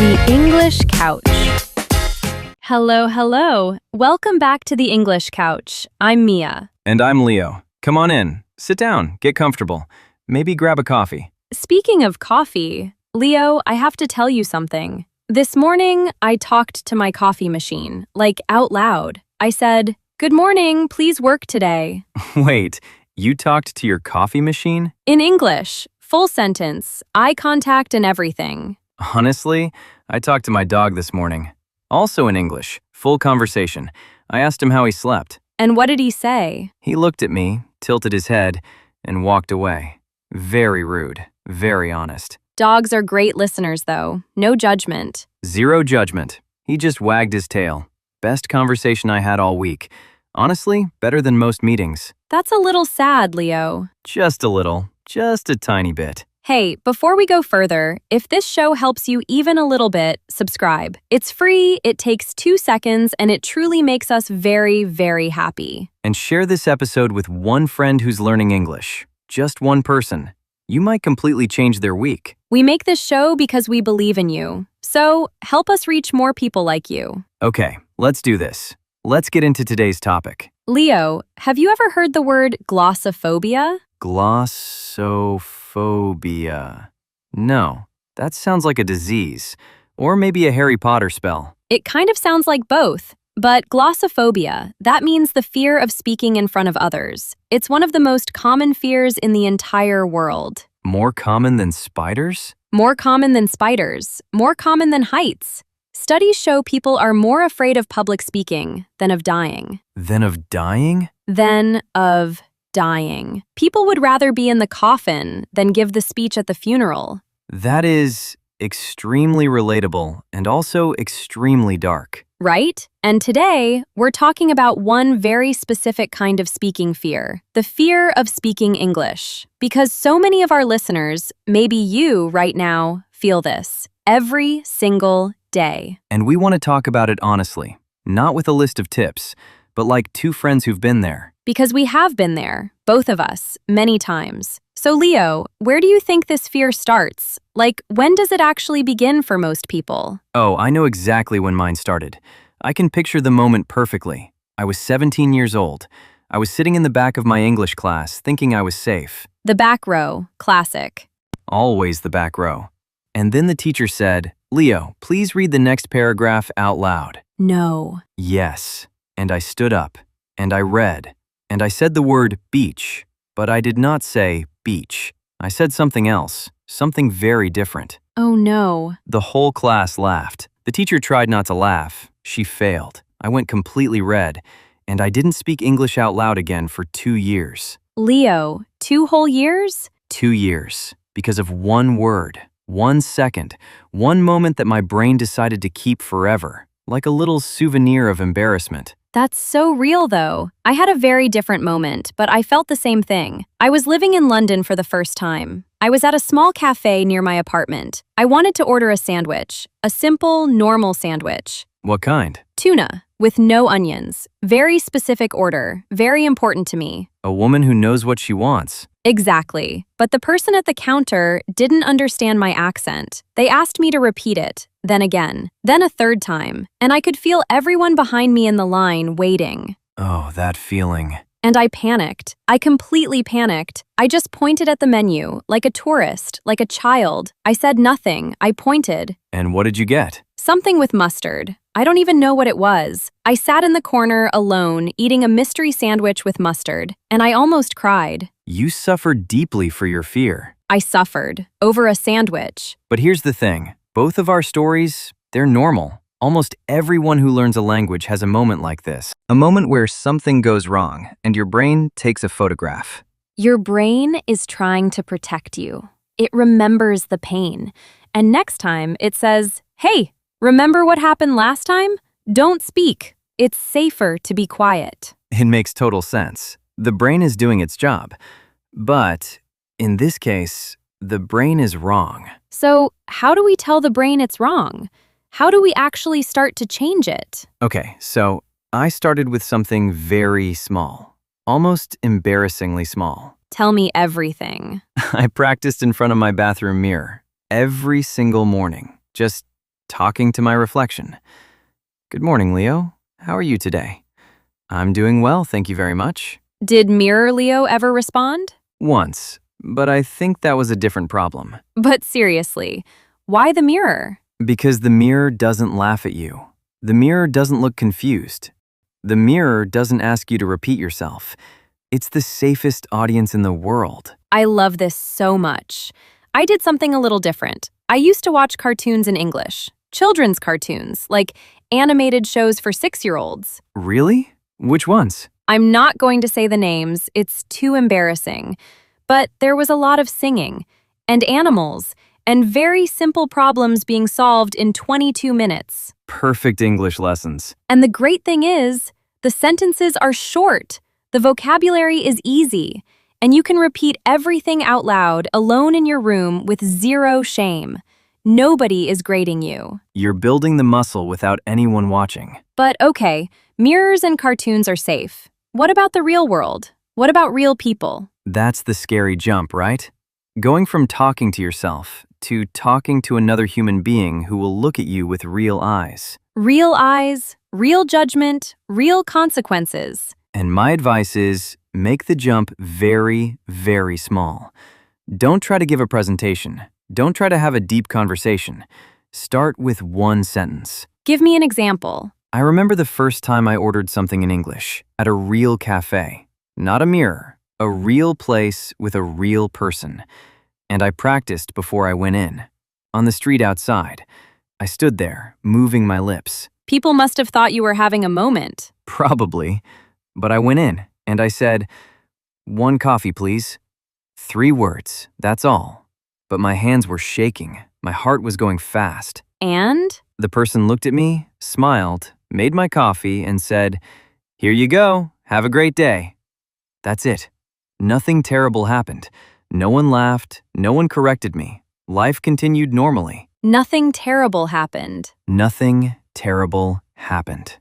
The English Couch. Hello, hello. Welcome back to the English Couch. I'm Mia. And I'm Leo. Come on in. Sit down. Get comfortable. Maybe grab a coffee. Speaking of coffee, Leo, I have to tell you something. This morning, I talked to my coffee machine, like out loud. I said, "Good morning, please work today." Wait, you talked to your coffee machine? In English, full sentence, eye contact and everything. Honestly, I talked to my dog this morning. Also in English, full conversation. I asked him how he slept. And what did he say? He looked at me, tilted his head, and walked away. Very rude, very honest. Dogs are great listeners, though. No judgment. Zero judgment. He just wagged his tail. Best conversation I had all week. Honestly, better than most meetings. That's a little sad, Leo. Just a little. Just a tiny bit. Hey, before we go further, if this show helps you even a little bit, subscribe. It's free, it takes 2 seconds, and it truly makes us very, very happy. And share this episode with one friend who's learning English. Just one person. You might completely change their week. We make this show because we believe in you. So, help us reach more people like you. Okay, let's do this. Let's get into today's topic. Leo, have you ever heard the word glossophobia? Glossophobia. No, that sounds like a disease. Or maybe a Harry Potter spell. It kind of sounds like both. But glossophobia, that means the fear of speaking in front of others. It's one of the most common fears in the entire world. More common than spiders? More common than spiders. More common than heights. Studies show people are more afraid of public speaking than of dying. Then of dying? Than of dying. People would rather be in the coffin than give the speech at the funeral. That is extremely relatable and also extremely dark. Right? And today, we're talking about one very specific kind of speaking fear, the fear of speaking English. Because so many of our listeners, maybe you right now, feel this every single day. And we want to talk about it honestly, not with a list of tips, but like two friends who've been there. Because we have been there, both of us, many times. So Leo, where do you think this fear starts? Like, when does it actually begin for most people? Oh, I know exactly when mine started. I can picture the moment perfectly. I was 17 years old. I was sitting in the back of my English class, thinking I was safe. The back row, classic. Always the back row. And then the teacher said, "Leo, please read the next paragraph out loud." No. Yes. And I stood up, and I read, and I said the word beach, but I did not say beach. I said something else, something very different. Oh no. The whole class laughed. The teacher tried not to laugh. She failed. I went completely red, and I didn't speak English out loud again for 2 years. Leo, 2 whole years? 2 years. Because of one word, 1 second, one moment that my brain decided to keep forever, like a little souvenir of embarrassment. That's so real, though. I had a very different moment, but I felt the same thing. I was living in London for the first time. I was at a small cafe near my apartment. I wanted to order a sandwich, a simple, normal sandwich. What kind? Tuna, with no onions. Very specific order, very important to me. A woman who knows what she wants. Exactly. But the person at the counter didn't understand my accent. They asked me to repeat it, then again, then a third time, and I could feel everyone behind me in the line waiting. Oh, that feeling. And I panicked. I completely panicked. I just pointed at the menu, like a tourist, like a child. I said nothing. I pointed. And what did you get? Something with mustard. I don't even know what it was. I sat in the corner alone, eating a mystery sandwich with mustard, and I almost cried. You suffered deeply for your fear. I suffered over a sandwich. But here's the thing. Both of our stories, they're normal. Almost everyone who learns a language has a moment like this. A moment where something goes wrong and your brain takes a photograph. Your brain is trying to protect you. It remembers the pain. And next time it says, "Hey, remember what happened last time? Don't speak. It's safer to be quiet." It makes total sense. The brain is doing its job. But in this case, the brain is wrong. So how do we tell the brain it's wrong? How do we actually start to change it? Okay, so I started with something very small, almost embarrassingly small. Tell me everything. I practiced in front of my bathroom mirror every single morning, just talking to my reflection. Good morning, Leo. How are you today? I'm doing well, thank you very much. Did Mirror Leo ever respond? Once, but I think that was a different problem. But seriously, why the mirror? Because the mirror doesn't laugh at you. The mirror doesn't look confused. The mirror doesn't ask you to repeat yourself. It's the safest audience in the world. I love this so much. I did something a little different. I used to watch cartoons in English, children's cartoons, like animated shows for 6-year-olds. Really? Which ones? I'm not going to say the names, it's too embarrassing. But there was a lot of singing, and animals, and very simple problems being solved in 22 minutes. Perfect English lessons. And the great thing is, the sentences are short, the vocabulary is easy, and you can repeat everything out loud alone in your room with zero shame. Nobody is grading you. You're building the muscle without anyone watching. But okay, mirrors and cartoons are safe. What about the real world? What about real people? That's the scary jump, right? Going from talking to yourself to talking to another human being who will look at you with real eyes. Real eyes, real judgment, real consequences. And my advice is make the jump very, very small. Don't try to give a presentation. Don't try to have a deep conversation. Start with one sentence. Give me an example. I remember the first time I ordered something in English at a real cafe. Not a mirror, a real place with a real person. And I practiced before I went in. On the street outside, I stood there, moving my lips. People must have thought you were having a moment. Probably. But I went in, and I said, "1 coffee, please." 3 words, that's all. But my hands were shaking. My heart was going fast. And? The person looked at me, smiled, made my coffee, and said, "Here you go. Have a great day." That's it. Nothing terrible happened. No one laughed. No one corrected me. Life continued normally. Nothing terrible happened. Nothing terrible happened.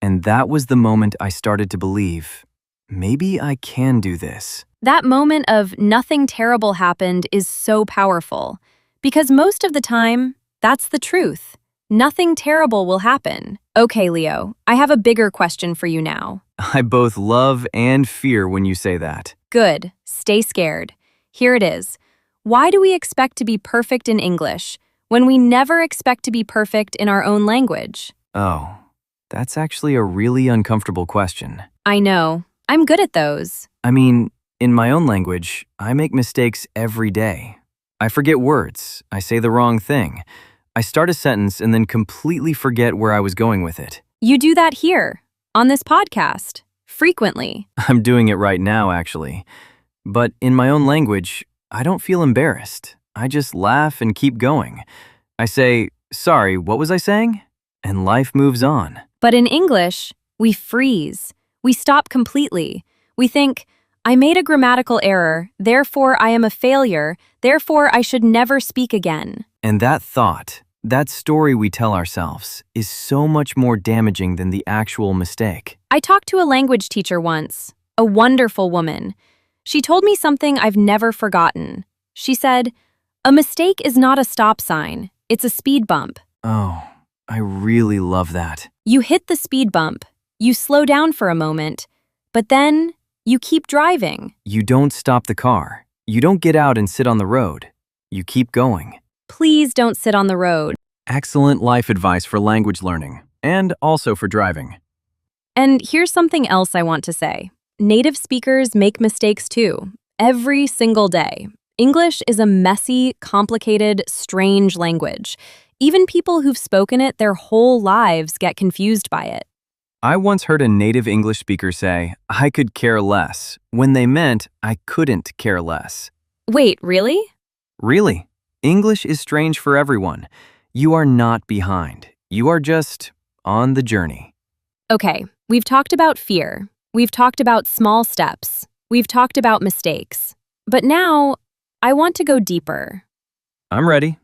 And that was the moment I started to believe, maybe I can do this. That moment of nothing terrible happened is so powerful. Because most of the time, that's the truth. Nothing terrible will happen. Okay, Leo, I have a bigger question for you now. I both love and fear when you say that. Good. Stay scared. Here it is. Why do we expect to be perfect in English when we never expect to be perfect in our own language? Oh, that's actually a really uncomfortable question. I know. I'm good at those. I mean, in my own language, I make mistakes every day. I forget words. I say the wrong thing. I start a sentence and then completely forget where I was going with it. You do that here, on this podcast, frequently. I'm doing it right now, actually. But in my own language, I don't feel embarrassed. I just laugh and keep going. I say, "Sorry, what was I saying?" And life moves on. But in English, we freeze. We stop completely. We think, I made a grammatical error, therefore I am a failure, therefore I should never speak again. And that thought, that story we tell ourselves, is so much more damaging than the actual mistake. I talked to a language teacher once, a wonderful woman. She told me something I've never forgotten. She said, "A mistake is not a stop sign, it's a speed bump." Oh, I really love that. You hit the speed bump, you slow down for a moment, but then you keep driving. You don't stop the car. You don't get out and sit on the road. You keep going. Please don't sit on the road. Excellent life advice for language learning, and also for driving. And here's something else I want to say. Native speakers make mistakes too, every single day. English is a messy, complicated, strange language. Even people who've spoken it their whole lives get confused by it. I once heard a native English speaker say, "I could care less," when they meant I couldn't care less. Wait, really? Really, English is strange for everyone. You are not behind. You are just on the journey. Okay, we've talked about fear. We've talked about small steps. We've talked about mistakes. But now, I want to go deeper. I'm ready.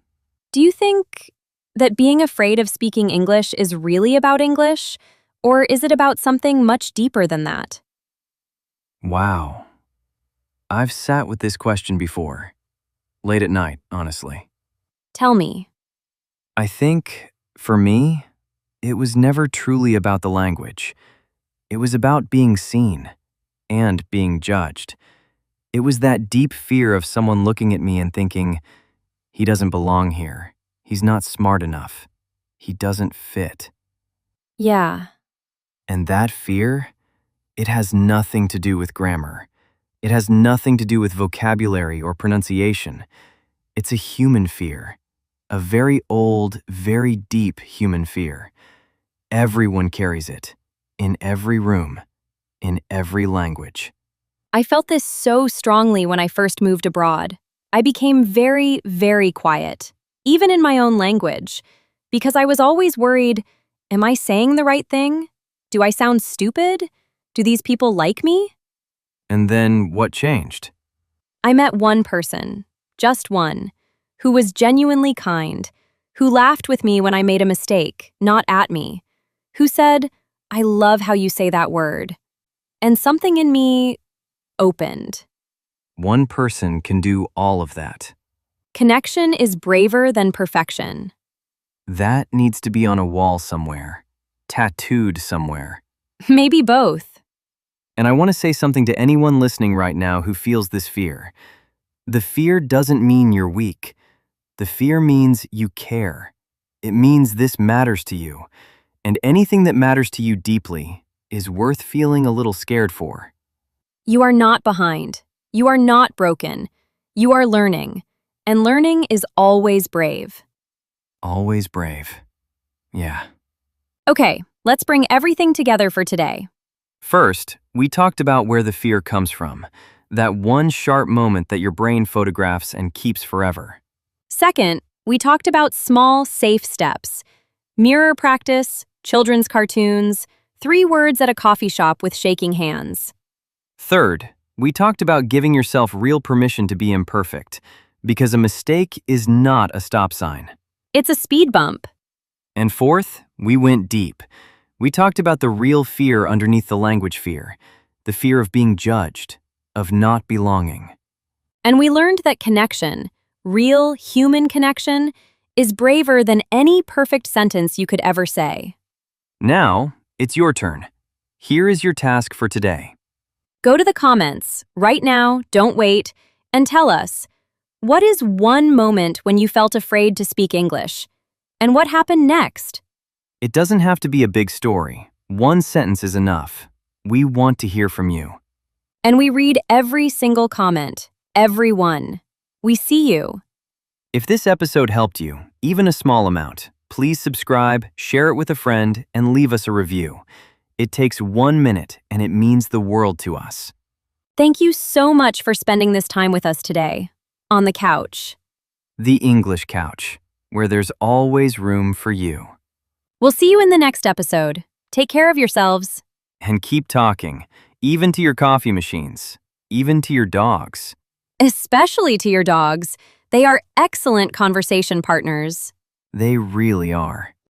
Do you think that being afraid of speaking English is really about English? Or is it about something much deeper than that? Wow. I've sat with this question before. Late at night, honestly. Tell me. I think For me, it was never truly about the language. It was about being seen and being judged. It was that deep fear of someone looking at me and thinking, he doesn't belong here. He's not smart enough. He doesn't fit. Yeah. And that fear, it has nothing to do with grammar. It has nothing to do with vocabulary or pronunciation. It's a human fear, a very old, very deep human fear. Everyone carries it, in every room, in every language. I felt this so strongly when I first moved abroad. I became very, very quiet, even in my own language, because I was always worried, am I saying the right thing? Do I sound stupid? Do these people like me? And then what changed? I met one person, just one, who was genuinely kind, who laughed with me when I made a mistake, not at me, who said, I love how you say that word. And something in me opened. One person can do all of that. Connection is braver than perfection. That needs to be on a wall somewhere, tattooed somewhere. Maybe both. And I want to say something to anyone listening right now who feels this fear. The fear doesn't mean you're weak. The fear means you care. It means this matters to you. And anything that matters to you deeply is worth feeling a little scared for. You are not behind. You are not broken. You are learning. And learning is always brave. Always brave. Yeah. Okay, let's bring everything together for today. First, we talked about where the fear comes from. That one sharp moment that your brain photographs and keeps forever. Second, we talked about small, safe steps. Mirror practice, children's cartoons, 3 words at a coffee shop with shaking hands. Third, we talked about giving yourself real permission to be imperfect, because a mistake is not a stop sign. It's a speed bump. And fourth, we went deep. We talked about the real fear underneath the language fear, the fear of being judged, of not belonging. And we learned that connection, real human connection, is braver than any perfect sentence you could ever say. Now, it's your turn. Here is your task for today. Go to the comments, right now, don't wait, and tell us, what is one moment when you felt afraid to speak English? And what happened next? It doesn't have to be a big story. One sentence is enough. We want to hear from you. And we read every single comment, every one. We see you. If this episode helped you, even a small amount, please subscribe, share it with a friend, and leave us a review. It takes 1 minute, and it means the world to us. Thank you so much for spending this time with us today. On the couch. The English Couch, where there's always room for you. We'll see you in the next episode. Take care of yourselves. And keep talking, even to your coffee machines, even to your dogs. Especially to your dogs. They are excellent conversation partners. They really are.